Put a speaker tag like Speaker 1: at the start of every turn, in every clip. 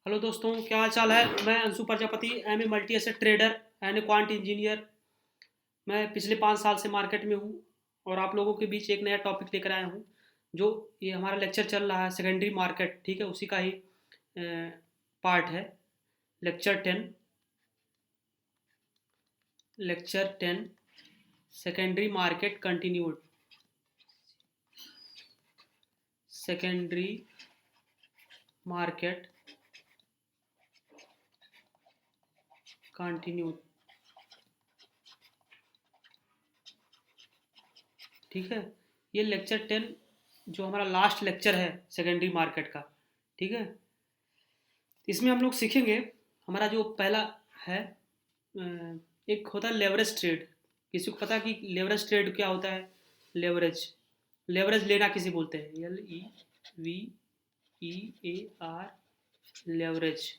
Speaker 1: Hello दोस्तों, क्या हाल चाल है। मैं Anshu Prajapati, am a multi asset trader and quant engineer. मैं पिछले 5 साल से मार्केट में हूँ और आप लोगों के बीच एक नया टॉपिक लेकर आया हूँ। जो ये हमारा लेक्चर चल रहा है सेकेंडरी मार्केट, ठीक है, उसी का ही पार्ट है। Lecture 10। Lecture 10 secondary market continued. Secondary market continued, ठीक है। ये लेक्चर 10 जो हमारा लास्ट लेक्चर है सेकेंडरी मार्केट का, ठीक है। इसमें हम लोग सीखेंगे, हमारा जो पहला है, एक होता है लेवरेज ट्रेड। किसी को पता है कि लेवरेज ट्रेड क्या होता है? लेवरेज, लेवरेज लेना किसे बोलते हैं? LEVEAR, leverage.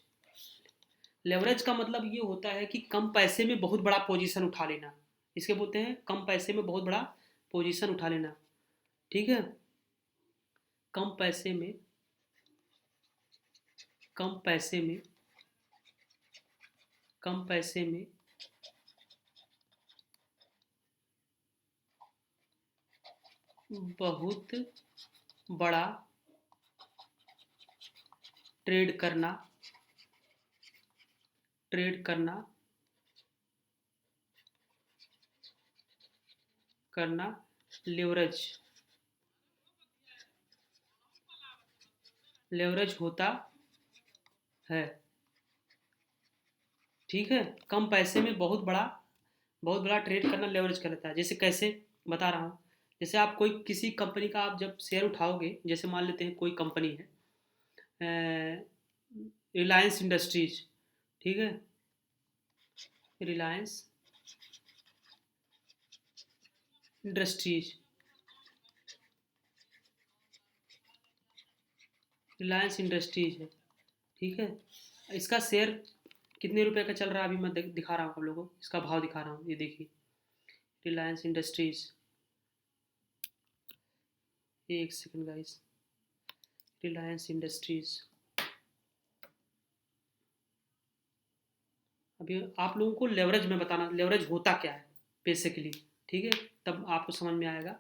Speaker 1: लेवरेज का मतलब ये होता है कि कम पैसे में बहुत बड़ा पोजीशन उठा लेना। इसके बोलते हैं कम पैसे में बहुत बड़ा पोजीशन उठा लेना, ठीक है। कम पैसे में, कम पैसे में, कम पैसे में बहुत बड़ा ट्रेड करना, ट्रेड करना, करना लेवरेज, लेवरेज होता है, ठीक है। कम पैसे में बहुत बड़ा ट्रेड करना लेवरेज कहलाता है। जैसे कैसे, बता रहा हूँ। जैसे आप कोई किसी कंपनी का आप जब शेयर उठाओगे, जैसे मान लेते हैं कोई कंपनी है रिलायंस इंडस्ट्रीज, ठीक है। रिलायंस इंडस्ट्रीज, रिलायंस इंडस्ट्रीज है, ठीक है। इसका शेयर कितने रुपए का चल रहा है अभी मैं दिखा रहा हूँ आप लोगों को। इसका भाव दिखा रहा हूँ, ये देखिए। रिलायंस इंडस्ट्रीज, एक सेकंड गाइस। रिलायंस इंडस्ट्रीज, अभी आप लोगों को लेवरेज में बताना, लेवरेज होता क्या है बेसिकली, ठीक है। तब आपको समझ में आएगा।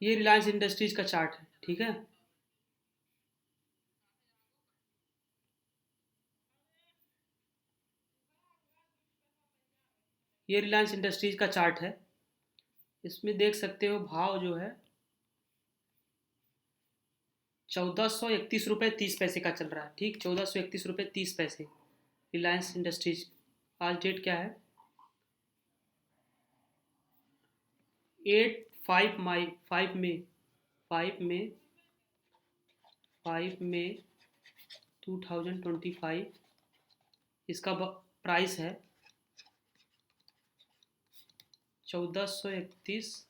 Speaker 1: ये रिलायंस इंडस्ट्रीज का चार्ट है, ठीक है। ये रिलायंस इंडस्ट्रीज का चार्ट है। इसमें देख सकते हो भाव जो है 1431 रुपये 30 पैसे का चल रहा है, ठीक। 1431 रुपये 30 पैसे रिलायंस इंडस्ट्रीज। आज डेट क्या है? 8 5 मई, 5 मई, 5 मई, 5 मई 2025। इसका प्राइस है 1431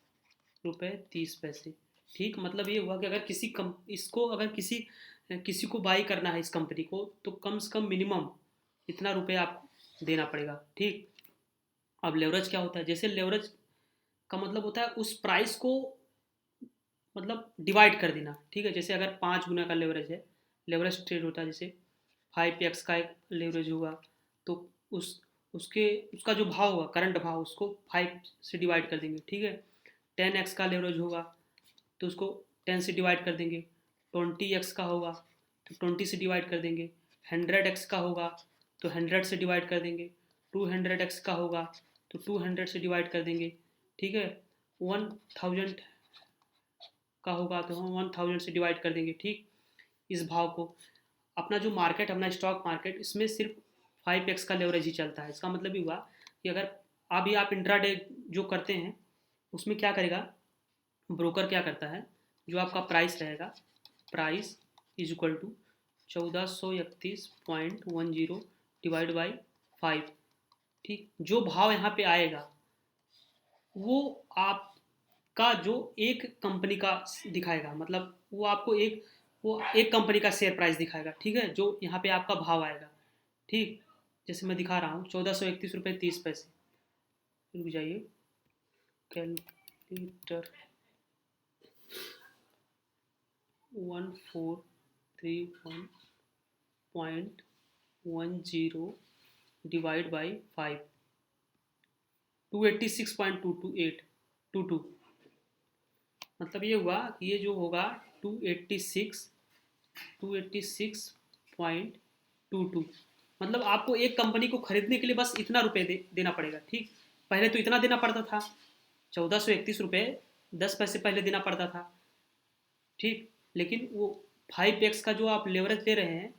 Speaker 1: रुपये 30 पैसे, ठीक। मतलब ये हुआ कि अगर किसी कम इसको अगर किसी किसी को बाई करना है इस कंपनी को, तो कम से कम मिनिमम इतना रुपये आपको देना पड़ेगा, ठीक। अब लेवरेज क्या होता है? जैसे लेवरेज का मतलब होता है उस प्राइस को मतलब डिवाइड कर देना, ठीक है। जैसे अगर 5 गुना का लेवरेज है, लेवरेज ट्रेड होता है, जैसे 5x का एक लेवरेज होगा, तो उस उसके उसका जो भाव होगा, करंट भाव, उसको 5 से डिवाइड कर देंगे, ठीक है। 10x का लेवरेज होगा तो उसको 10 से डिवाइड कर देंगे। 20x का होगा तो 20 से डिवाइड कर देंगे। 100x का होगा तो 100 से डिवाइड कर देंगे। 200x का होगा तो 200 से डिवाइड कर देंगे, ठीक है। 1000 का होगा तो हम 1000 से डिवाइड कर देंगे, ठीक। इस भाव को, अपना जो मार्केट, अपना स्टॉक मार्केट, इसमें सिर्फ 5x का लेवरेज ही चलता है। इसका मतलब ये हुआ कि अगर अभी आप इंट्राडे जो करते हैं, उसमें क्या करेगा ब्रोकर, क्या करता है, जो आपका प्राइस रहेगा, price is equal to 1431.10 divide by 5, ठीक। जो भाव यहाँ पे आएगा वो आपका जो एक कंपनी का दिखाएगा, मतलब वो आपको वो एक कंपनी का शेयर प्राइस दिखाएगा, ठीक है, जो यहाँ पे आपका भाव आएगा, ठीक। जैसे मैं दिखा रहा हूँ 1431 रुपये 30 पैसे। रुक जाइए, कैलकुलेटर 1431.10 डिवाइड बाई 5, 286.22822। मतलब ये हुआ कि ये जो होगा 286.22, मतलब आपको एक कंपनी को खरीदने के लिए बस इतना रुपए देना पड़ेगा। ठीक, पहले तो इतना देना पड़ता था, 1431 रुपये 10 पैसे पहले देना पड़ता था। ठीक, लेकिन वो 5x का जो आप लेवरेज दे रहे हैं,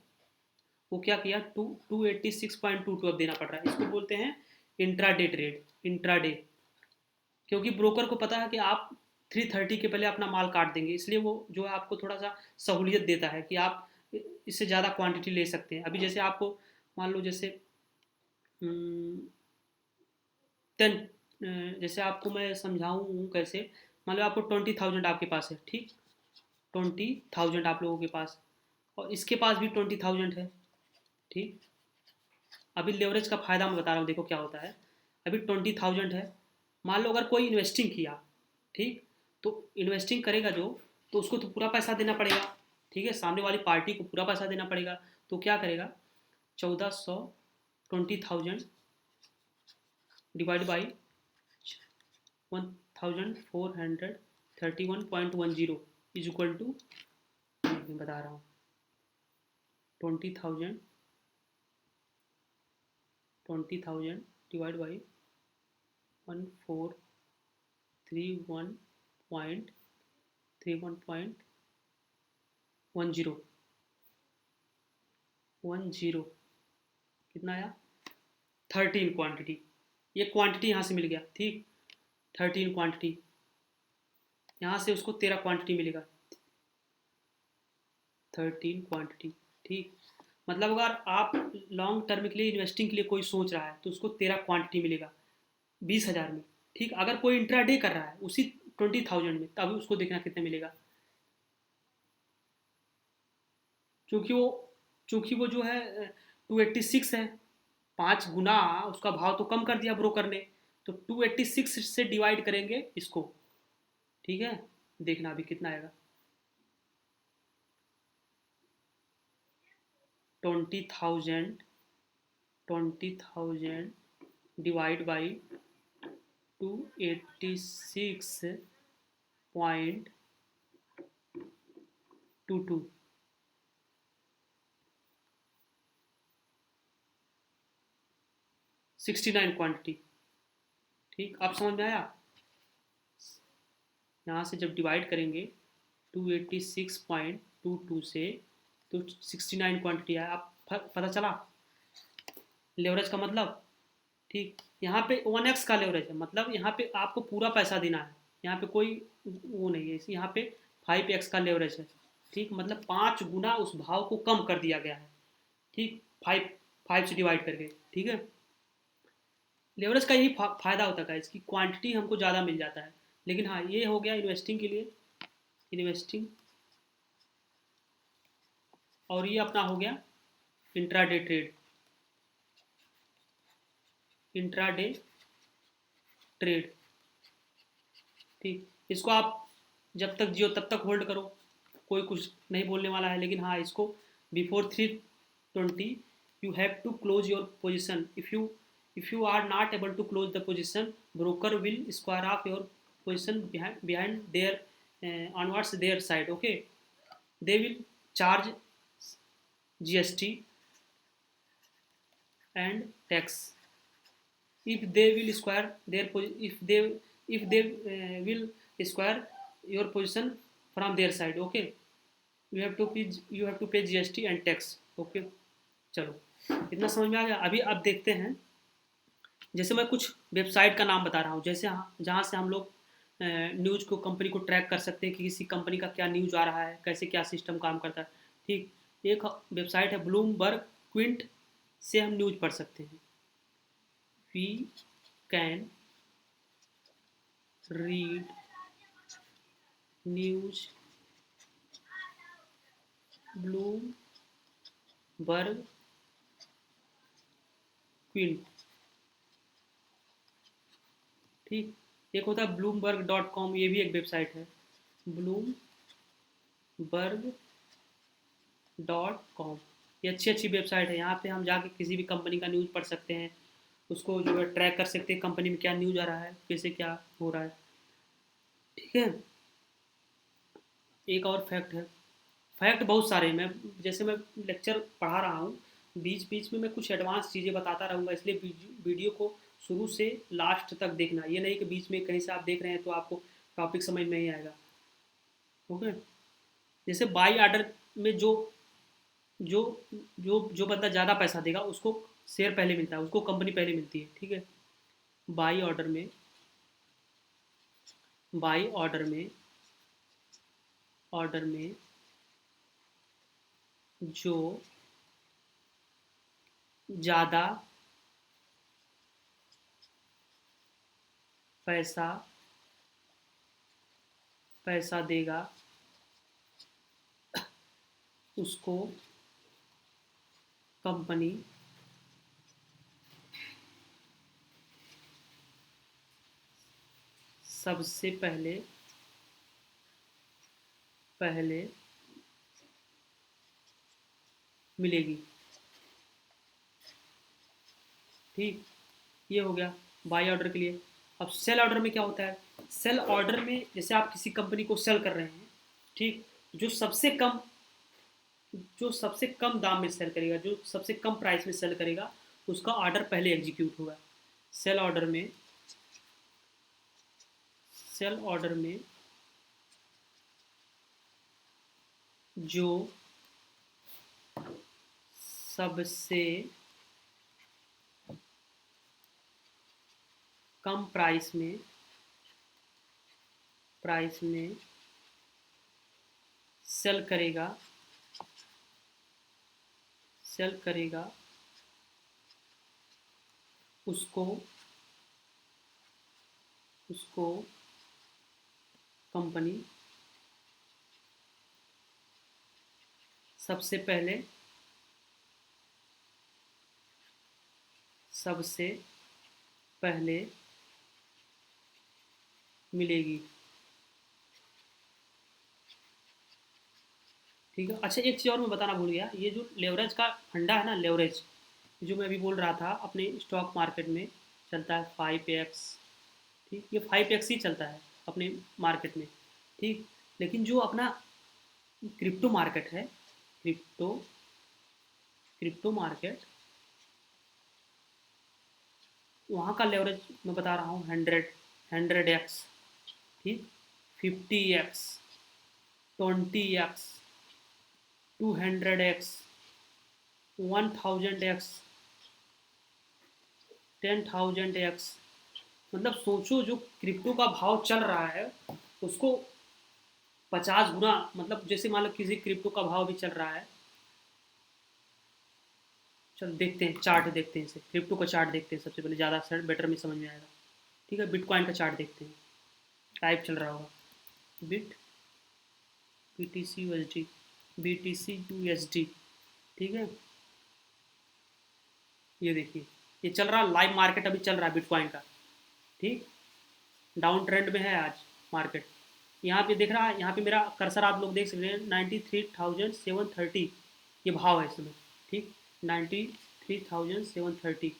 Speaker 1: वो क्या किया, 286.22 अब देना पड़ रहा है। इसको बोलते हैं इंट्राडे ट्रेड, इंट्राडे। क्योंकि ब्रोकर को पता है कि आप 330 के पहले अपना माल काट देंगे, इसलिए वो जो है आपको थोड़ा सा सहूलियत देता है कि आप इससे ज़्यादा क्वांटिटी ले सकते हैं। अभी जैसे आपको मान लो जैसे 10, जैसे आपको मैं समझाऊँ कैसे, मान लो आपको 20,000 आपके पास है। ठीक, 20,000 आप लोगों के पास, और इसके पास भी 20,000 है। ठीक, अभी लेवरेज का फ़ायदा मैं बता रहा हूँ, देखो क्या होता है। अभी 20,000 है, मान लो अगर कोई इन्वेस्टिंग किया, ठीक, तो इन्वेस्टिंग करेगा जो, तो उसको तो पूरा पैसा देना पड़ेगा। ठीक है, सामने वाली पार्टी को पूरा पैसा देना पड़ेगा। तो क्या करेगा, 1400, 20,000 divide by 1431.10 is equal to, मैं बता रहा हूँ, 20,000 डिवाइड बाई 1431.10 कितना आया, 13 क्वांटिटी। ये क्वांटिटी यहाँ से मिल गया। ठीक, 13 क्वांटिटी, यहाँ से उसको 13 क्वांटिटी मिलेगा, 13 क्वांटिटी। ठीक, मतलब अगर आप लॉन्ग टर्म के लिए इन्वेस्टिंग के लिए कोई सोच रहा है, तो उसको 13 क्वांटिटी मिलेगा 20,000 में। ठीक, अगर कोई इंट्राडे कर रहा है उसी 20,000 में, तब उसको देखना कितने मिलेगा। क्योंकि वो चूंकि वो जो है 286 है, 5 गुना उसका भाव तो कम कर दिया ब्रोकर ने, तो 286 से डिवाइड करेंगे इसको। ठीक है, देखना अभी कितना आएगा, 20,000 डिवाइड बाई 286.22, 69 क्वांटिटी। ठीक, आप समझ में आया। यहाँ से जब डिवाइड करेंगे 286.22 से, तो 69 क्वांटिटी आया। आप पता चला लेवरेज का मतलब। ठीक, यहाँ पे 1x का लेवरेज है, मतलब यहाँ पे आपको पूरा पैसा देना है, यहाँ पे कोई वो नहीं है। यहाँ पे 5x का लेवरेज है। ठीक, मतलब 5 गुना उस भाव को कम कर दिया गया है। ठीक, 5 से डिवाइड करके। ठीक है, लेवरेज का यही फायदा होता है, इसकी क्वांटिटी हमको ज़्यादा मिल जाता है। लेकिन हाँ, ये हो गया इन्वेस्टिंग के लिए, इन्वेस्टिंग। और ये अपना हो गया इंट्राडे ट्रेड, इंट्राडे ट्रेड। ठीक, इसको आप जब तक जियो तब तक होल्ड करो, कोई कुछ नहीं बोलने वाला है। लेकिन हाँ, इसको before 320 you have to close your position. If you are not able to close the position, broker will square off your position behind there onwards there side. Okay, they will charge GST and tax if they will square their if they will square your position from their side. Okay, you have to pay GST and tax. Okay, चलो, इतना समझ में आ गया। अभी अब देखते हैं, जैसे मैं कुछ वेबसाइट का नाम बता रहा हूँ, जैसे जहाँ से हम लोग न्यूज़ को, कंपनी को ट्रैक कर सकते हैं कि किसी कंपनी का क्या न्यूज़ आ रहा है, कैसे क्या सिस्टम काम करता है। ठीक, एक वेबसाइट है ब्लूमबर्ग क्विंट, से हम न्यूज़ पढ़ सकते हैं। We can read news Bloomberg Quint, ठीक। एक होता है bloomberg.com, ये भी एक वेबसाइट है, bloomberg.com। ये अच्छी अच्छी वेबसाइट है, यहाँ पे हम जाके किसी भी कंपनी का न्यूज़ पढ़ सकते हैं, उसको जो है ट्रैक कर सकते हैं कंपनी में क्या न्यूज़ आ रहा है, कैसे क्या हो रहा है, ठीक है। एक और फैक्ट है, फैक्ट बहुत सारे हैं, मैं जैसे मैं लेक्चर पढ़ा रहा हूँ, बीच बीच में मैं कुछ एडवांस चीज़ें बताता रहूँगा, इसलिए वीडियो को शुरू से लास्ट तक देखना, ये नहीं कि बीच में कहीं से आप देख रहे हैं तो आपको टॉपिक समझ में नहीं आएगा, ओके। जैसे बाई ऑर्डर में जो जो जो बंदा ज़्यादा पैसा देगा उसको शेयर पहले मिलता है, उसको कंपनी पहले मिलती है, ठीक है। बाई ऑर्डर में बाई ऑर्डर में जो ज़्यादा पैसा पैसा देगा उसको कंपनी सबसे पहले पहले मिलेगी, ठीक। ये हो गया बाई ऑर्डर के लिए। अब सेल ऑर्डर में क्या होता है, सेल ऑर्डर में जैसे आप किसी कंपनी को सेल कर रहे हैं, ठीक, जो सबसे कम जो सबसे कम दाम में सेल करेगा, जो सबसे कम प्राइस में सेल करेगा, उसका ऑर्डर पहले एग्जीक्यूट होगा। सेल ऑर्डर में सेल ऑर्डर में जो सबसे कम प्राइस में सेल करेगा उसको उसको कंपनी सबसे पहले मिलेगी, ठीक है। अच्छा, एक चीज़ और मैं बताना भूल गया, ये जो लेवरेज का फंडा है ना, लेवरेज जो मैं अभी बोल रहा था, अपने स्टॉक मार्केट में चलता है 5x, ठीक, ये 5x ही चलता है अपने मार्केट में, ठीक। लेकिन जो अपना क्रिप्टो मार्केट है, क्रिप्टो क्रिप्टो मार्केट, वहाँ का लेवरेज मैं बता रहा हूँ 100x, ठीक, 50x, 20x, 200x, 1000x, 10,000x। मतलब सोचो जो क्रिप्टो का भाव चल रहा है उसको 50 गुना, मतलब जैसे मान लो किसी क्रिप्टो का भाव भी चल रहा है, चल देखते हैं चार्ट, देखते हैं इसे, क्रिप्टो का चार्ट देखते हैं सबसे पहले, ज़्यादा बेटर में समझ में आएगा, ठीक है। बिटकॉइन का चार्ट देखते हैं, टाइप चल रहा होगा बिट BTC USD, ठीक है। ये देखिए, ये चल रहा लाइव मार्केट अभी चल रहा है बिटकॉइन का, ठीक, डाउन ट्रेंड में है आज मार्केट। यहाँ पे देख रहा है, यहाँ पे मेरा कर्सर आप लोग देख सकते हैं, 93,730 ये भाव है इसमें, ठीक, 93,730,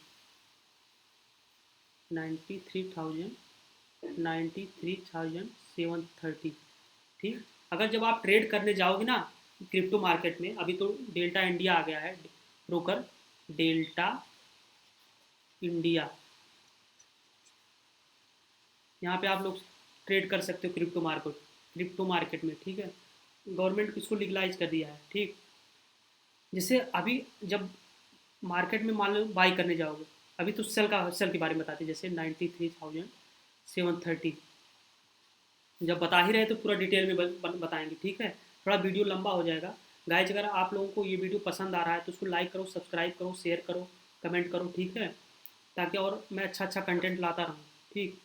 Speaker 1: 93,730, ठीक। अगर जब आप ट्रेड करने जाओगे ना क्रिप्टो मार्केट में, अभी तो डेल्टा इंडिया आ गया है ब्रोकर, डेल्टा इंडिया, यहाँ पे आप लोग ट्रेड कर सकते हो क्रिप्टो मार्केट में, ठीक है। गवर्नमेंट इसको लीगलाइज कर दिया है, ठीक। जैसे अभी जब मार्केट में मान लो बाई करने जाओगे, अभी तो सेल के बारे में बताते हैं, जैसे 93,730, जब बता ही रहे तो पूरा डिटेल में बताएंगे, ठीक है। थोड़ा वीडियो लंबा हो जाएगा। गाइज, अगर आप लोगों को ये वीडियो पसंद आ रहा है तो उसको लाइक करो, सब्सक्राइब करो, शेयर करो, कमेंट करो, ठीक है, ताकि और मैं अच्छा अच्छा कंटेंट लाता रहूँ, ठीक।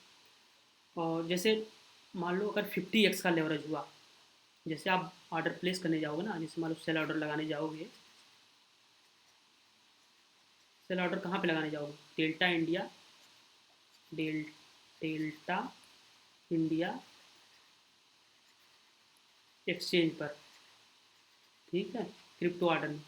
Speaker 1: और जैसे मान लो अगर 50x का लेवरेज हुआ, जैसे आप ऑर्डर प्लेस करने जाओगे ना, जैसे मान लो सेल ऑर्डर लगाने जाओगे, सेल ऑर्डर कहाँ पे लगाने जाओगे? Delta India, Del Delta India exchange पर, ठीक है, क्रिप्टो ऑर्डर में।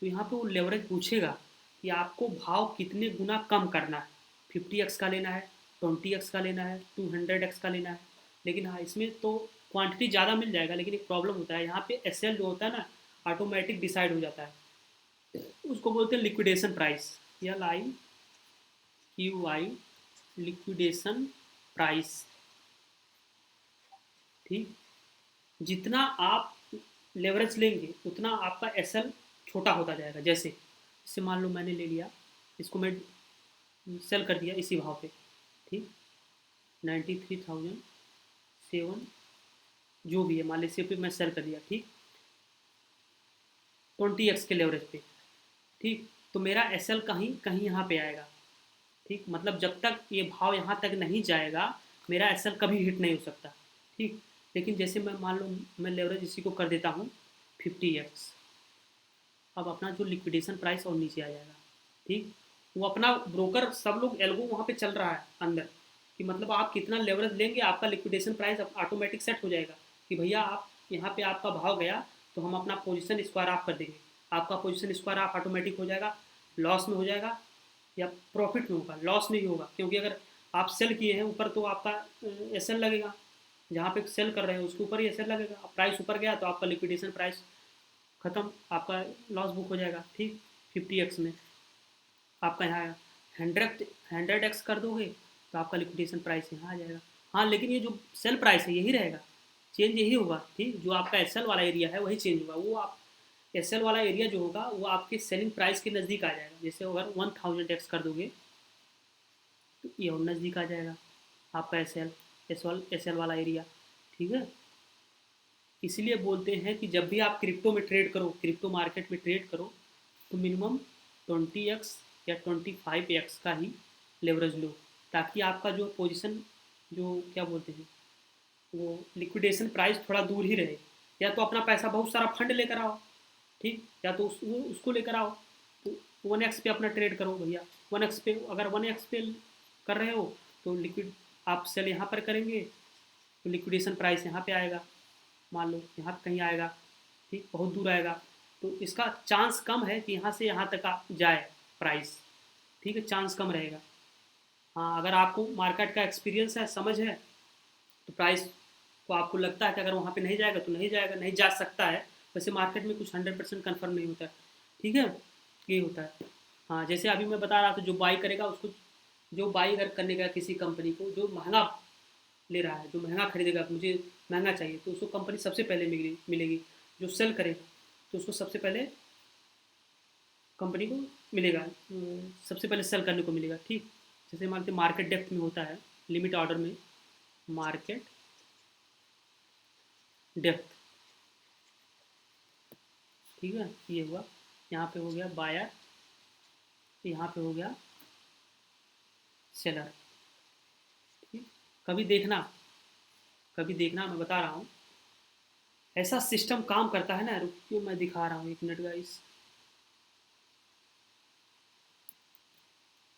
Speaker 1: तो यहाँ पे वो लेवरेज पूछेगा कि आपको भाव कितने गुना कम करना है, 50x का लेना है, 20x का लेना है, 200x का लेना है। लेकिन हाँ, इसमें तो क्वांटिटी ज़्यादा मिल जाएगा, लेकिन एक प्रॉब्लम होता है यहाँ पे, एसएल जो होता है ना, ऑटोमेटिक डिसाइड हो जाता है। उसको बोलते हैं liquidation price, LIQI, liquidation price. ठीक, जितना आप लेवरेज लेंगे उतना आपका एसएल छोटा होता जाएगा। जैसे इससे मान लो मैंने ले लिया, इसको मैं सेल कर दिया इसी भाव पे, ठीक, 93,007, जो भी है मान लीजिए पे मैं सेल कर दिया, ठीक, 20x के लेवरेज पे, ठीक। तो मेरा एसएल कहीं कहीं यहाँ पे आएगा, ठीक। मतलब जब तक ये भाव यहाँ तक नहीं जाएगा मेरा एसएल कभी हिट नहीं हो सकता, ठीक। लेकिन जैसे मैं मान लो मैं लेवरेज इसी को कर देता हूँ 50x, अब अपना जो लिक्विडेशन प्राइस और नीचे आ जाएगा, ठीक। वो अपना ब्रोकर सब लोग एल्गो वहाँ पे चल रहा है अंदर, कि मतलब आप कितना लेवरेज लेंगे आपका लिक्विडेशन प्राइस ऑटोमेटिक सेट हो जाएगा कि भैया आप यहाँ पे आपका भाव गया तो हम अपना पोजीशन स्क्वायर ऑफ कर देंगे, आपका पोजीशन स्क्वायर ऑफ ऑटोमेटिक हो जाएगा, लॉस में हो जाएगा या प्रॉफिट में होगा, लॉस नहीं होगा, क्योंकि अगर आप सेल किए हैं ऊपर तो आपका एसएल लगेगा, जहाँ पे सेल कर रहे हैं उसके ऊपर ही एसएल लगेगा, प्राइस ऊपर गया तो आपका लिक्विडेशन प्राइस ख़त्म, आपका लॉस बुक हो जाएगा, ठीक। 50x में आपका यहाँ 100x कर दोगे तो आपका लिक्विडेशन प्राइस यहाँ आ जाएगा। हाँ, लेकिन ये जो सेल प्राइस है यही रहेगा, चेंज यही होगा, ठीक। जो आपका एसएल वाला एरिया है वही चेंज होगा, वो आप एसएल वाला एरिया जो होगा वो आपके सेलिंग प्राइस के नज़दीक आ जाएगा। जैसे अगर 1000x कर दोगे तो ये और नज़दीक आ जाएगा आपका एसएल वाला एरिया, ठीक है। इसलिए बोलते हैं कि जब भी आप क्रिप्टो में ट्रेड करो, क्रिप्टो मार्केट में ट्रेड करो, तो मिनिमम 20x या 25x का ही लेवरेज लो, ताकि आपका जो पोजीशन, जो क्या बोलते हैं, वो लिक्विडेशन प्राइस थोड़ा दूर ही रहे। या तो अपना पैसा बहुत सारा फंड लेकर आओ, ठीक, या तो उसको लेकर आओ, तो 1x पे अपना ट्रेड करो भैया। 1x पे अगर 1x पे कर रहे हो तो लिक्विड आप सेल यहाँ पर करेंगे तो लिक्विडेशन प्राइस यहाँ पे आएगा, मान लो यहाँ पे कहीं आएगा, ठीक, बहुत दूर आएगा, तो इसका चांस कम है कि यहाँ से यहाँ तक जाए प्राइस, ठीक है, चांस कम रहेगा। हाँ, अगर आपको मार्केट का एक्सपीरियंस है, समझ है, तो प्राइस को आपको लगता है कि अगर वहाँ पे नहीं जाएगा तो नहीं जाएगा, नहीं जा सकता है। वैसे मार्केट में कुछ 100% कन्फर्म नहीं होता है, ठीक है, यही होता है। हाँ, जैसे अभी मैं बता रहा था, जो बाई करेगा उसको, जो बाई अगर करने का किसी कंपनी को जो महंगा ले रहा है, जो महंगा खरीदेगा, मुझे महंगा चाहिए, तो उसको कंपनी सबसे पहले मिलेगी। जो सेल करेगा तो उसको सबसे पहले कंपनी को मिलेगा, सबसे पहले सेल करने को मिलेगा, ठीक। जैसे मानते मार्केट डेप्थ में होता है, लिमिट ऑर्डर में मार्केट डेप्थ, ठीक है, ये हुआ, यहाँ पे हो गया बायर, यहाँ पे हो गया सेलर, ठीक। कभी देखना, कभी देखना, मैं बता रहा हूँ ऐसा सिस्टम काम करता है ना। रुकिए मैं दिखा रहा हूँ, एक मिनट गाइस,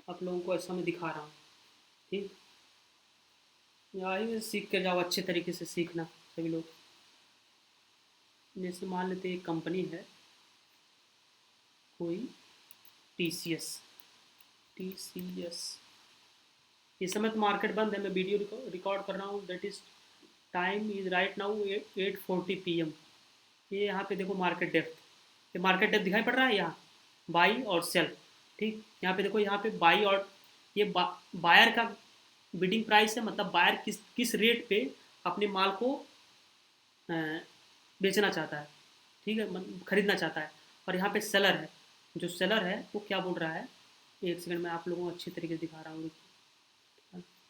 Speaker 1: आप लोगों को ऐसा मैं दिखा रहा हूँ, ठीक। यही सीख कर जाओ, अच्छे तरीके से सीखना सभी लोग। जैसे मान लेते एक कंपनी है कोई, TCS, TCS, इस समय तो मार्केट बंद है, मैं वीडियो रिकॉर्ड कर रहा हूँ, that is time is right now 8:40 PM। ये यहाँ पे देखो मार्केट डेप्थ, ये मार्केट डेप्थ दिखाई पड़ रहा है यहाँ, बाई और सेल, ठीक। यहाँ पे देखो, यहाँ पे बाई और ये बायर का बिडिंग प्राइस है, मतलब बायर किस रेट पे अपने माल को अ, बेचना चाहता है, ठीक है, खरीदना चाहता है। और यहाँ पे सेलर है, जो सेलर है वो क्या बोल रहा है, एक सेकंड में आप लोगों को अच्छी तरीके से दिखा रहा हूँ,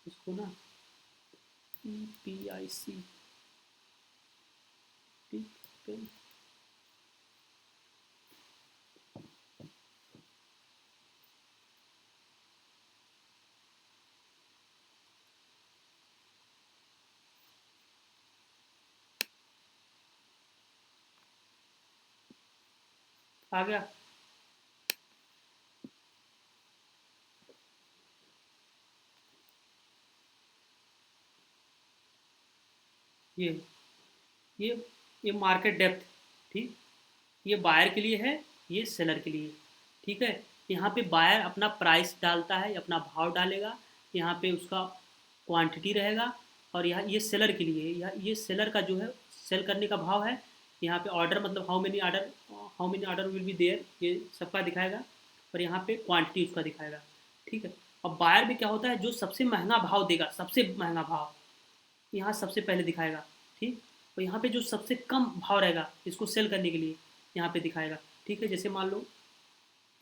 Speaker 1: इसको ना PIC, ठीक है, आ गया। ये ये ये मार्केट डेप्थ, ठीक, ये बायर के लिए है, ये सेलर के लिए, ठीक है। यहाँ पे बायर अपना प्राइस डालता है, अपना भाव डालेगा, यहाँ पे उसका क्वांटिटी रहेगा, और यहाँ ये सेलर के लिए, ये सेलर का जो है सेल करने का भाव है। यहाँ पे ऑर्डर मतलब how many order will be there, ये सबका दिखाएगा, और यहाँ पे क्वांटिटी उसका दिखाएगा, ठीक है। अब बायर में क्या होता है, जो सबसे महंगा भाव देगा, सबसे महंगा भाव यहाँ सबसे पहले दिखाएगा, ठीक। और यहाँ पे जो सबसे कम भाव रहेगा इसको सेल करने के लिए यहाँ पे दिखाएगा, ठीक है। जैसे मान लो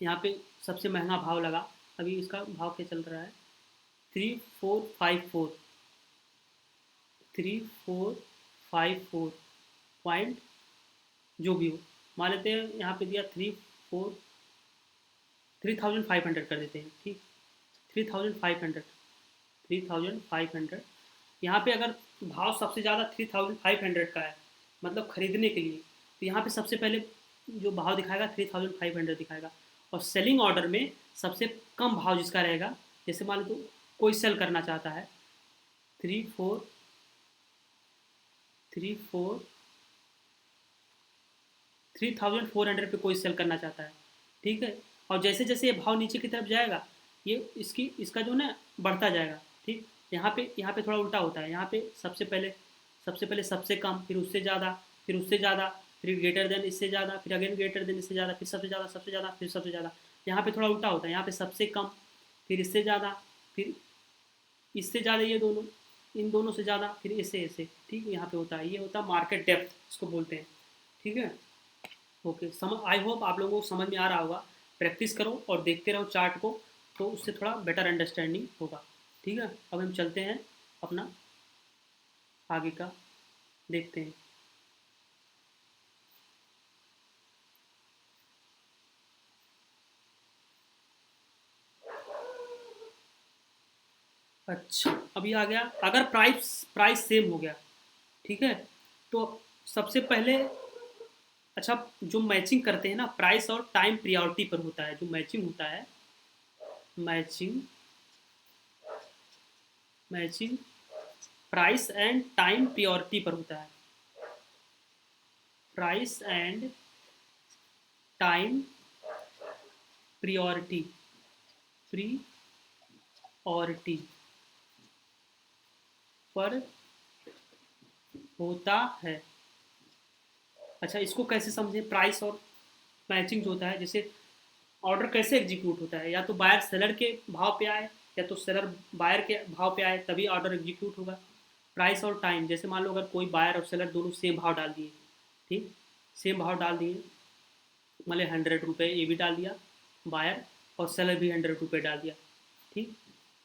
Speaker 1: यहाँ पे सबसे महंगा भाव लगा, अभी इसका भाव क्या चल रहा है, 3454, 3454 पॉइंट जो भी हो, मान लेते हैं यहाँ पे दिया 3500 कर देते हैं, ठीक। 3500, 3500, यहाँ पे अगर भाव सबसे ज़्यादा 3500 का है, मतलब खरीदने के लिए, तो यहाँ पे सबसे पहले जो भाव दिखाएगा 3500 दिखाएगा। और सेलिंग ऑर्डर में सबसे कम भाव जिसका रहेगा, जैसे मान लो तो कोई सेल करना चाहता है, 34 34 3400 पे कोई सेल करना चाहता है, ठीक है। और जैसे जैसे ये भाव नीचे की तरफ जाएगा, ये इसका जो ना बढ़ता जाएगा, ठीक। यहाँ पे थोड़ा उल्टा होता है, यहाँ पे सबसे पहले सबसे कम, फिर उससे ज़्यादा, फिर उससे ज़्यादा, फिर ग्रेटर देन इससे ज़्यादा, फिर अगेन ग्रेटर देन इससे ज़्यादा, फिर सबसे ज़्यादा, सबसे ज़्यादा, फिर सबसे ज़्यादा। यहाँ पे थोड़ा उल्टा होता है, यहाँ पे सबसे कम, फिर इससे ज़्यादा, फिर इससे ज़्यादा, ये दोनों, इन दोनों से ज़्यादा, फिर इससे ऐसे, ठीक। यहाँ पे होता है, ये होता है मार्केट डेप्थ, इसको बोलते हैं, ठीक है। ओके, समझ, आई होप आप लोगों को समझ में आ रहा होगा। प्रैक्टिस करो और देखते रहो चार्ट को, तो उससे थोड़ा बेटर अंडरस्टैंडिंग होगा, ठीक है। अब हम चलते हैं अपना आगे का देखते हैं। अच्छा, अभी आ गया, अगर प्राइस प्राइस सेम हो गया, ठीक है, तो सबसे पहले, अच्छा, जो मैचिंग करते हैं ना, प्राइस और टाइम प्रियोरिटी पर होता है, जो मैचिंग होता है, matching matching price and time priority पर होता है, price and time priority, priority पर होता है। अच्छा, इसको कैसे समझें, प्राइस और मैचिंग जो होता है, जैसे ऑर्डर कैसे एग्जीक्यूट होता है, या तो बायर सेलर के भाव पे आए, या तो सेलर बायर के भाव पे आए, तभी ऑर्डर एग्जीक्यूट होगा। प्राइस और टाइम, जैसे मान लो अगर कोई बायर और सेलर दोनों सेम भाव डाल दिए, ठीक, सेम भाव डाल दिए, मतलब 100 रुपये ये भी डाल दिया बायर, और सेलर भी 100 रुपये डाल दिया, ठीक।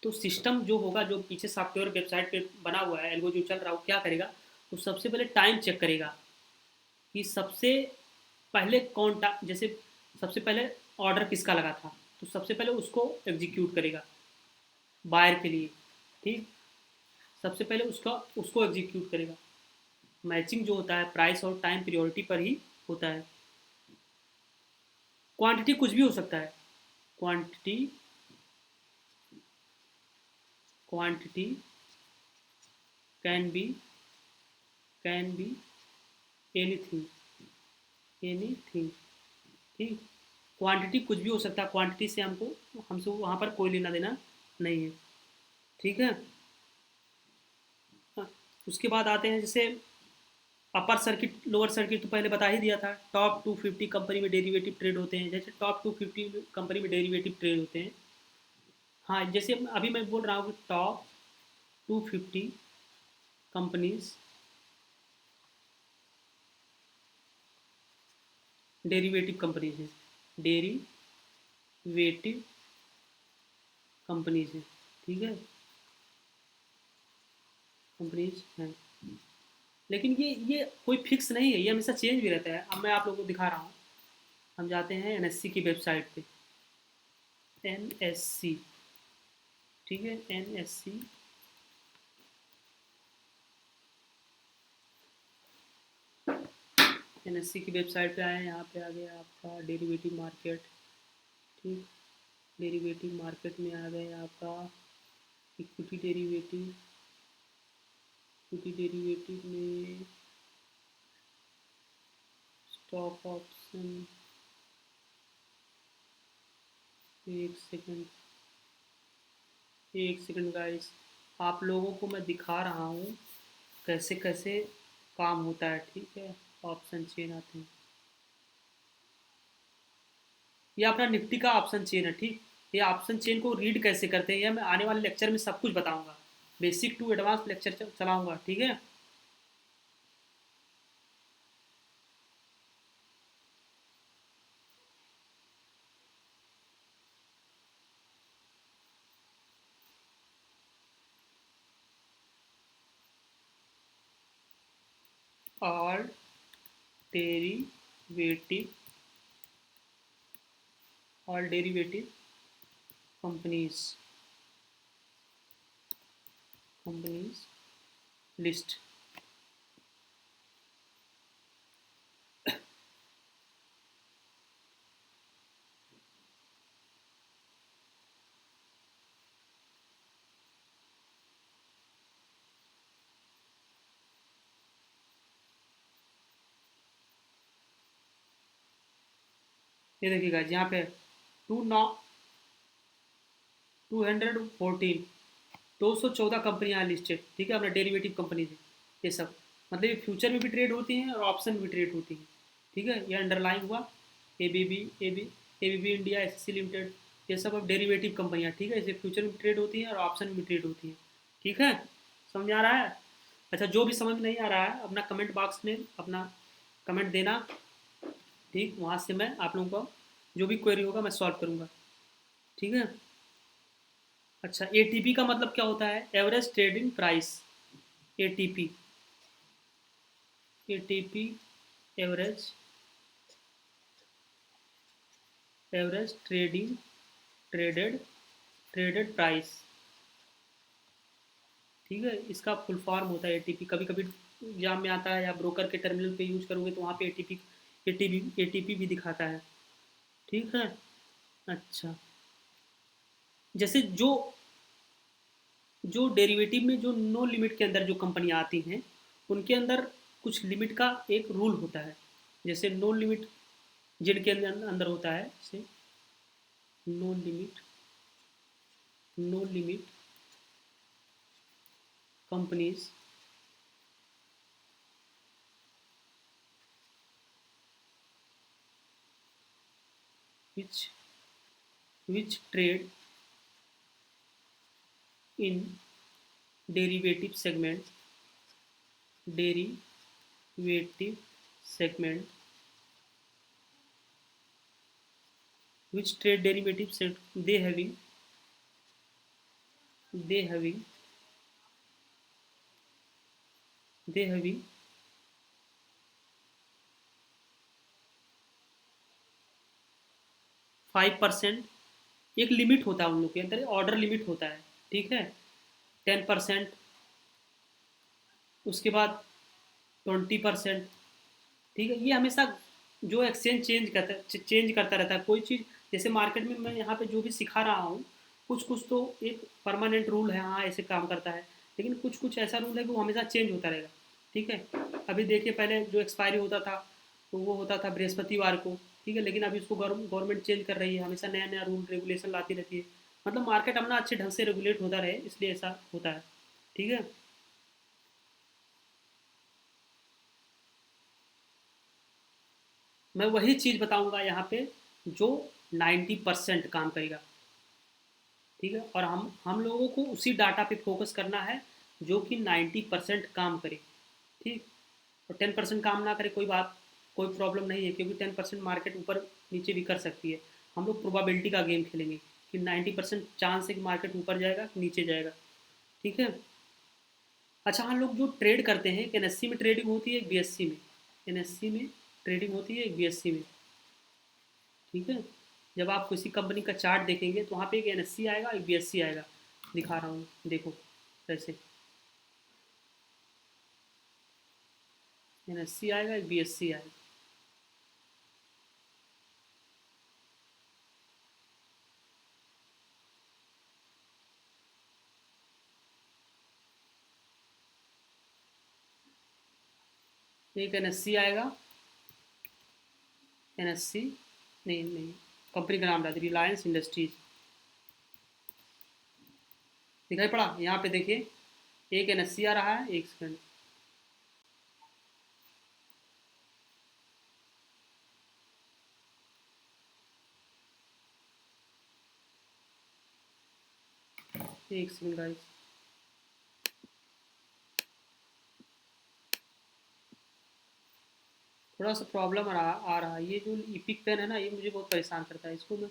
Speaker 1: तो सिस्टम जो होगा, जो पीछे सॉफ्टवेयर वेबसाइट पे बना हुआ है, एल्गो जो चल रहा है, वो क्या करेगा, वो सबसे पहले टाइम चेक करेगा कि सबसे पहले जैसे सबसे पहले ऑर्डर किसका लगा था, तो सबसे पहले उसको एग्जीक्यूट करेगा बायर के लिए, ठीक। सबसे पहले उसका उसको एग्जीक्यूट करेगा। मैचिंग जो होता है प्राइस और टाइम प्रियोरिटी पर ही होता है। क्वांटिटी कुछ भी हो सकता है, quantity quantity can be can be anything, anything, ठीक। क्वांटिटी कुछ भी हो सकता है, क्वांटिटी से हमसे वहाँ पर कोई लेना देना नहीं है, ठीक है। हाँ, उसके बाद आते हैं, जैसे अपर सर्किट लोअर सर्किट तो पहले बता ही दिया था। टॉप 250 कंपनी में डेरिवेटिव ट्रेड होते हैं, जैसे टॉप 250 कंपनी में डेरिवेटिव ट्रेड होते हैं। हाँ, जैसे अभी मैं बोल रहा हूँ कि टॉप 250 कंपनीज डेरिवेटिव कंपनीज हैं, डेरिवेटिव कंपनीज हैं, ठीक है, कंपनीज हैं। लेकिन ये कोई फिक्स नहीं है, ये हमेशा चेंज भी रहता है। अब मैं आप लोगों को दिखा रहा हूँ, हम जाते हैं एनएससी की वेबसाइट पे, एनएससी, ठीक है, एनएससी, एनएससी की वेबसाइट पे आए, यहाँ पे आ गया आपका डेरिवेटिव मार्केट, ठीक। डेरिवेटिव मार्केट में आ गए आपका इक्विटी डेरिवेटिव, इक्विटी डेरिवेटिव में स्टॉक ऑप्शन, एक सेकंड, एक सेकंड गाइस, आप लोगों को मैं दिखा रहा हूँ कैसे कैसे काम होता है, ठीक है। ऑप्शन चेन आते हैं, ये अपना निफ्टी का ऑप्शन चेन है, ठीक। ये ऑप्शन चेन को रीड कैसे करते हैं, ये मैं आने वाले लेक्चर में सब कुछ बताऊंगा, बेसिक टू एडवांस लेक्चर चलाऊंगा, ठीक है। All derivative, all derivative companies, companies list. ये देखिएगा यहाँ पे टू नौ 214, 214 कंपनियाँ लिस्टेड, ठीक है, अपना डेरिवेटिव कंपनी है ये सब। मतलब ये फ्यूचर में भी ट्रेड होती हैं और ऑप्शन में भी ट्रेड होती हैं, ठीक है। ये अंडरलाइन हुआ A B B, A B B India, S C limited, ये सब अब डेरिवेटिव कंपनियाँ, ठीक है। इसे फ्यूचर में ट्रेड होती हैं और ऑप्शन में भी ट्रेड होती हैं, ठीक है। समझ आ रहा है? अच्छा, जो भी समझ नहीं आ रहा है अपना कमेंट बॉक्स में अपना कमेंट देना, ठीक। वहाँ से मैं आप लोगों को जो भी क्वेरी होगा मैं सॉल्व करूँगा, ठीक है। अच्छा, एटीपी का मतलब क्या होता है? Average trading price, ATP, ATP average, average trading, traded, traded price, ठीक है। इसका फुल फॉर्म होता है एटीपी। कभी कभी एग्जाम में आता है या ब्रोकर के टर्मिनल पे यूज करोगे तो वहाँ पे एटीपी, एटीपी भी दिखाता है, ठीक है। अच्छा, जैसे जो डेरिवेटिव में जो नो लिमिट के अंदर जो कंपनियाँ आती हैं उनके अंदर कुछ लिमिट का एक रूल होता है। जैसे नो लिमिट जिनके अंदर अंदर होता है, जैसे no limit, no limit companies which which trade in derivative segment, derivative segment, which trade derivative set they having they having 5%, एक लिमिट होता है उन लोग के अंदर, ऑर्डर लिमिट होता है, ठीक है। 10%, उसके बाद 20%, ठीक है। ये हमेशा जो एक्सचेंज चेंज करता रहता है कोई चीज़। जैसे मार्केट में मैं यहाँ पे जो भी सिखा रहा हूँ, कुछ कुछ तो एक परमानेंट रूल है, हाँ ऐसे काम करता है। लेकिन कुछ कुछ ऐसा रूल है कि वो हमेशा चेंज होता रहेगा, ठीक है। अभी देखिए, पहले जो एक्सपायरी होता था तो वो होता था बृहस्पतिवार को, ठीक है। लेकिन अभी उसको गवर्नमेंट चेंज कर रही है, हमेशा नया नया रूल रेगुलेशन लाती रहती है। मतलब मार्केट अपना अच्छे ढंग से रेगुलेट होता रहे, इसलिए ऐसा होता है, ठीक है। मैं वही चीज़ बताऊंगा यहाँ पे जो 90% काम करेगा, ठीक है। और हम लोगों को उसी डाटा पे फोकस करना है जो कि 90% काम करे, ठीक। और 10% काम ना करे, कोई बात, कोई प्रॉब्लम नहीं है, क्योंकि 10% मार्केट ऊपर नीचे भी कर सकती है। हम लोग प्रोबाबिलिटी का गेम खेलेंगे कि 90% चांस है कि मार्केट ऊपर जाएगा कि नीचे जाएगा, ठीक है। अच्छा, हम लोग जो ट्रेड करते हैं, एक एनएससी में ट्रेडिंग होती है, एक बीएससी में, एनएससी में ट्रेडिंग होती है, एक बीएससी में, ठीक है। जब आप किसी कंपनी का चार्ट देखेंगे तो वहाँ पे एक एनएससी आएगा, एक बीएससी आएगा। दिखा रहा हूँ, देखो कैसे, एनएससी आएगा, एक बीएससी आएगा। एक NSC आएगा, NSC नहीं नहीं, कंपनी का नाम डाल दी, रिलायंस इंडस्ट्रीज। दिखाई पड़ा? यहाँ पे देखिए एक NSC आ रहा है, एक सेकंड, एक सेकंड गाइस। थोड़ा सा प्रॉब्लम आ रहा है, ये जो इपिक पेन है ना, ये मुझे बहुत परेशान करता है, इसको मैं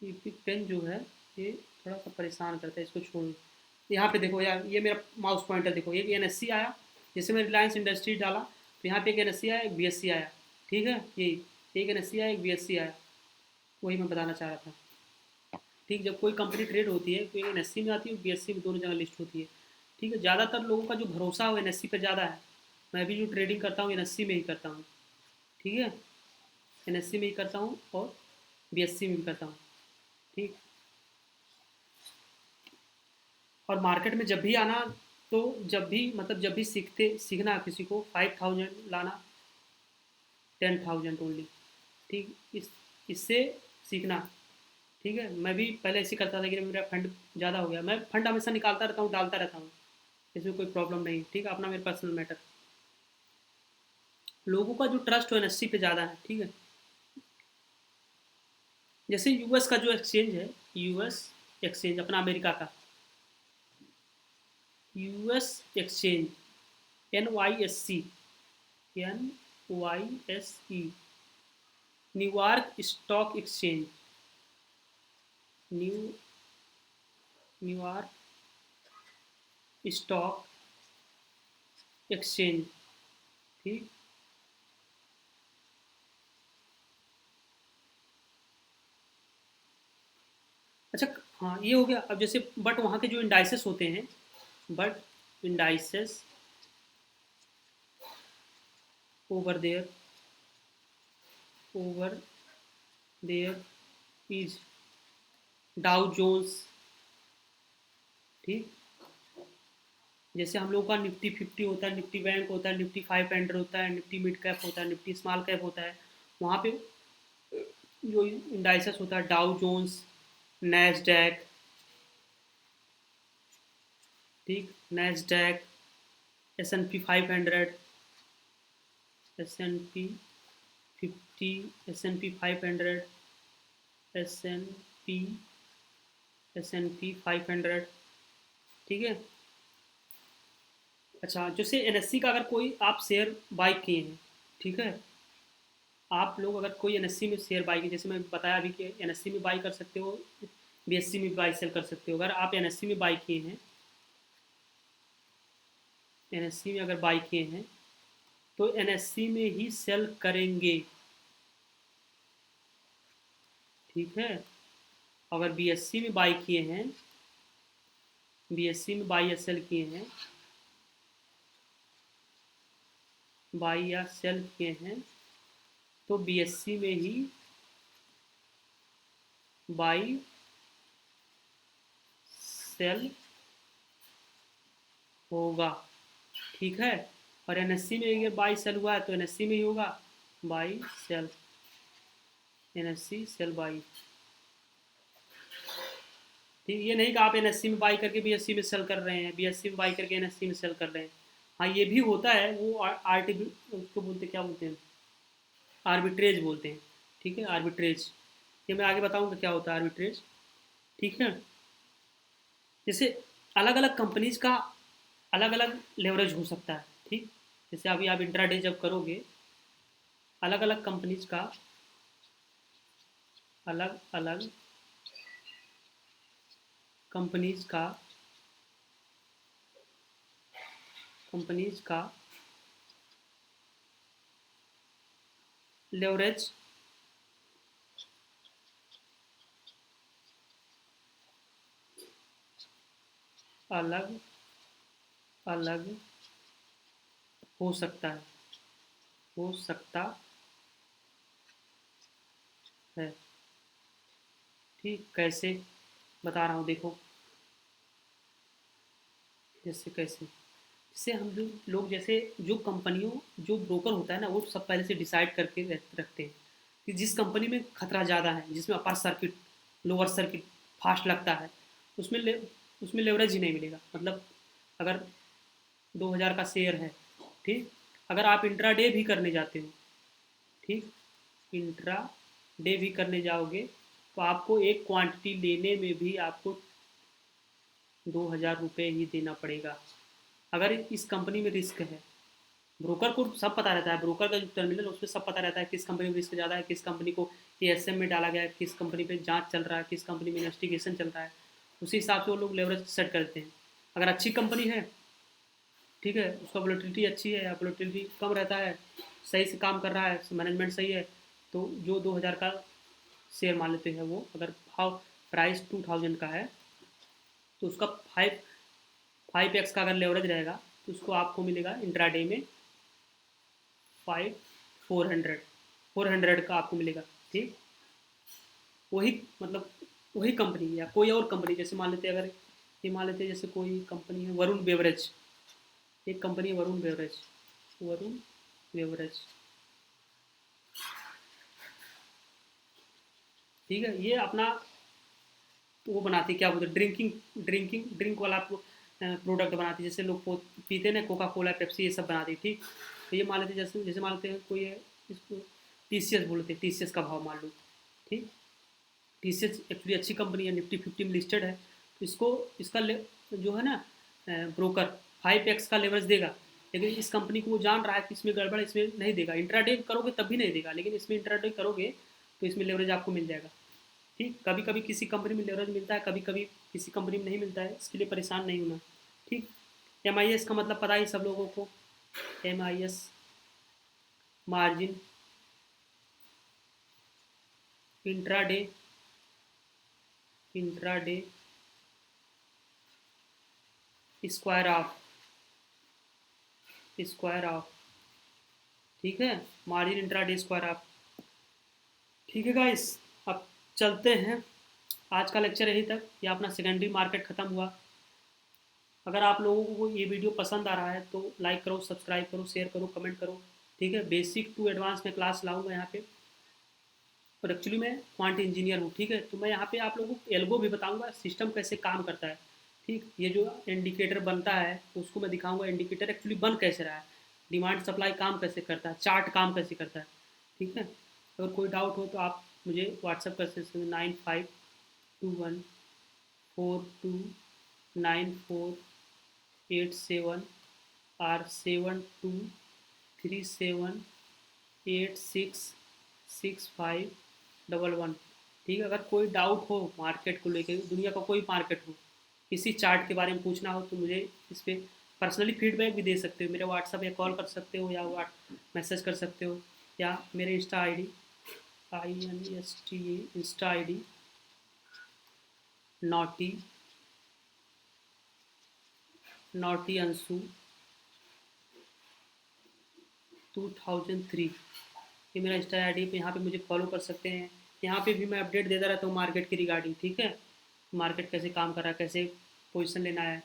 Speaker 1: इपिक पेन जो है ये थोड़ा सा परेशान करता है, इसको छोड़। यहाँ पे देखो यार, ये मेरा माउस पॉइंटर देखो, एक NSC आया, जैसे मैं रिलायंस इंडस्ट्रीज डाला तो यहाँ पे एक NSC आया, एक BSC आया, ठीक है, यही एक NSC आया, एक BSC आया, वही मैं बताना चाह रहा था। ठीक, जब कोई कंपनी ट्रेड होती है तो NSC में आती है और BSC में, दोनों जगह लिस्ट होती है। ठीक है, ज़्यादातर लोगों का जो भरोसा हो NSC पे ज़्यादा है। मैं भी जो ट्रेडिंग करता हूँ NSC में ही करता हूँ, ठीक है, NSC में ही करता हूँ और BSC में भी करता हूँ। ठीक, और मार्केट में जब भी आना, तो जब भी मतलब जब भी सीखना किसी को 5000 लाना, 10,000 ओनली। ठीक, इससे सीखना। ठीक है, मैं भी पहले ऐसे करता था, लेकिन मेरा फंड ज़्यादा हो गया। मैं फंड हमेशा निकालता रहता हूँ, डालता रहता हूँ, इसमें कोई प्रॉब्लम नहीं। ठीक है, अपना मेरे पर्सनल मैटर। लोगों का जो ट्रस्ट हो NSC पे ज़्यादा है। ठीक है, जैसे US का जो एक्सचेंज है, US एक्सचेंज अपना अमेरिका का US exchange, NYSE, New York stock exchange, new New York stock exchange. ठीक, अच्छा, हाँ ये हो गया। अब जैसे बट वहाँ के जो इंडाइसेस होते हैं, but indices over there, over there is Dow Jones. ठीक, जैसे हम लोगों का निफ्टी 50 होता है, निफ्टी बैंक होता है, निफ्टी 500 होता है, निफ्टी मिड कैप होता है, निफ्टी स्मॉल कैप होता है। वहाँ पे जो इंडाइसेस होता है, डाउ जोन्स, नैस्डैक, ठीक, Nasdaq, S&P 500, S&P 50, S&P 500, S&P S&P 500। ठीक है, अच्छा, जैसे NSC का अगर कोई आप शेयर बाई किए हैं, ठीक है, आप लोग अगर कोई NSC में शेयर बाई किए, जैसे मैं बताया अभी कि NSC में बाई कर सकते हो, BSC में बाई सेल कर सकते हो। अगर आप NSC में बाई किए हैं, NSC में अगर बाई किए हैं तो NSC में ही सेल करेंगे। ठीक है, अगर BSC में बाई किए हैं, BSC में बाई या सेल किए हैं, बाई या सेल किए हैं, तो BSC में ही बाई सेल होगा। ठीक है, और NSC में अगर बाई सेल हुआ है तो NSC में ही होगा buy sell, NSC sell buy. ठीक, ये नहीं कि आप NSC में बाई करके BSC में सेल कर रहे हैं, BSC में बाई करके NSC में सेल कर रहे हैं। हाँ, ये भी होता है, वो आर्टि उसको बोलते, क्या बोलते हैं, आर्बिट्रेज बोलते हैं। ठीक है, आर्बिट्रेज, ये मैं आगे बताऊंगा क्या होता है आर्बिट्रेज। ठीक है, जैसे अलग अलग कंपनीज का अलग अलग लेवरेज हो सकता है। ठीक, जैसे अभी आप इंट्राडे जब करोगे, अलग अलग कंपनीज का, अलग अलग कंपनीज का, कंपनीज का लेवरेज अलग अलग हो सकता है, हो सकता है। ठीक, कैसे? बता रहा हूँ, देखो जैसे कैसे, जैसे हम जो लोग, जैसे जो कंपनियों, जो ब्रोकर होता है ना, वो सब पहले से डिसाइड करके रखते हैं कि जिस कंपनी में खतरा ज़्यादा है, जिसमें upper circuit, lower circuit fast लगता है, उसमें उसमें लेवरेज ही नहीं मिलेगा। मतलब अगर 2000 का शेयर है, ठीक, अगर आप इंट्रा डे भी करने जाते हो, ठीक, इंट्रा डे भी करने जाओगे तो आपको एक क्वांटिटी लेने में भी आपको 2000 रुपये ही देना पड़ेगा। अगर इस कंपनी में रिस्क है, ब्रोकर को सब पता रहता है, ब्रोकर का जो टर्मिनल है उसमें सब पता रहता है किस कंपनी में रिस्क ज़्यादा है, किस कंपनी को एएसएम में डाला गया है, किस कंपनी पे जांच चल रहा है, किस कंपनी में इन्वेस्टिगेशन चल रहा है। उसी हिसाब से वो लोग लेवरेज सेट करते हैं। अगर अच्छी कंपनी है, ठीक है, उसका वोलेटिलिटी अच्छी है या वोलेटिलिटी कम रहता है, सही से काम कर रहा है, मैनेजमेंट सही है, तो जो 2000 का शेयर मान लेते हैं, वो अगर भाव प्राइस 2000 का है, तो उसका 5x का अगर लेवरेज रहेगा, तो उसको आपको मिलेगा इंट्राडे में 400 का आपको मिलेगा, ठीक। वही मतलब वही कंपनी या कोई और कंपनी, जैसे मान लेते हैं, अगर ये मान लेते हैं जैसे कोई कंपनी है वरुण बेवरेज, एक कंपनी है वरुण बेवरेज, वरुण बेवरेज, ठीक है, ये अपना वो बनाती है, क्या बोलते हैं, ड्रिंक वाला प्रोडक्ट बनाती है, जैसे लोग पीते हैं ना, कोका कोला, पेप्सी, ये सब बनाती है, ठीक। तो ये मान लेते हैं, जैसे जैसे मान लेते हैं कोई है, इसको टीसीएस बोलते हैं, टीसीएस का भाव मान लो, ठीक। टीसीएस एक्चुअली अच्छी कंपनी है, निफ्टी 50 में लिस्टेड है, तो इसको इसका जो है ना ब्रोकर 5x का लेवरेज देगा, लेकिन इस कंपनी को वो जान रहा है कि इसमें गड़बड़, इसमें नहीं देगा, इंट्राडे करोगे तब भी नहीं देगा, लेकिन इसमें इंट्राडे करोगे तो इसमें लेवरेज आपको मिल जाएगा, ठीक। कभी कभी किसी कंपनी में लेवरेज मिलता है, कभी कभी किसी कंपनी में नहीं मिलता है, इसके लिए परेशान नहीं होना, ठीक। MIS का मतलब पता ही सब लोगों को, MIS margin intraday, intraday square of, square of, ठीक है, मार्जिन इंट्राडे स्क्वायर ऑफ, ठीक है गाइस। अब चलते हैं, आज का लेक्चर यही तक, ये अपना सेकेंडरी मार्केट ख़त्म हुआ। अगर आप लोगों को ये वीडियो पसंद आ रहा है तो लाइक करो, सब्सक्राइब करो, शेयर करो, कमेंट करो, ठीक है। बेसिक टू एडवांस में क्लास लाऊंगा यहाँ पे, और एक्चुअली मैं क्वांट इंजीनियर हूँ, ठीक है, तो मैं यहाँ पे आप लोगों को एल्गो भी बताऊँगा, सिस्टम कैसे काम करता है, ठीक। ये जो इंडिकेटर बनता है उसको मैं दिखाऊँगा, इंडिकेटर एक्चुअली बन कैसे रहा है, डिमांड सप्लाई काम कैसे करता है, चार्ट काम कैसे करता है, ठीक है। अगर कोई डाउट हो तो आप मुझे व्हाट्सअप कर सकते हैं, 9521429487 R7237866511, ठीक है। अगर कोई डाउट हो मार्केट को लेकर, दुनिया का कोई मार्केट हो, किसी चार्ट के बारे में पूछना हो, तो मुझे इस पर पर्सनली फीडबैक भी दे सकते हो, मेरे व्हाट्सअप या कॉल कर सकते हो, या मैसेज कर सकते हो, या मेरे Insta I D naughty naughty Anshu 2003, ये मेरा इंस्टा आई डी पे, यहाँ पे मुझे फॉलो कर सकते हैं। यहाँ पे भी मैं अपडेट देता रहता हूँ मार्केट की रिगार्डिंग, ठीक है, मार्केट कैसे काम कर रहा है, कैसे पोजीशन लेना है,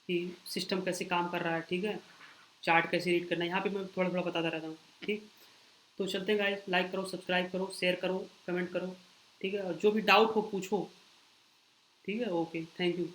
Speaker 1: कि सिस्टम कैसे काम कर रहा है, ठीक है, चार्ट कैसे रीड करना है, यहाँ पे मैं थोड़ा थोड़ा बताता रहता हूँ, ठीक। तो चलते हैं गाइस, लाइक करो, सब्सक्राइब करो, शेयर करो, कमेंट करो, ठीक है, और जो भी डाउट हो पूछो, ठीक है, ओके, थैंक यू।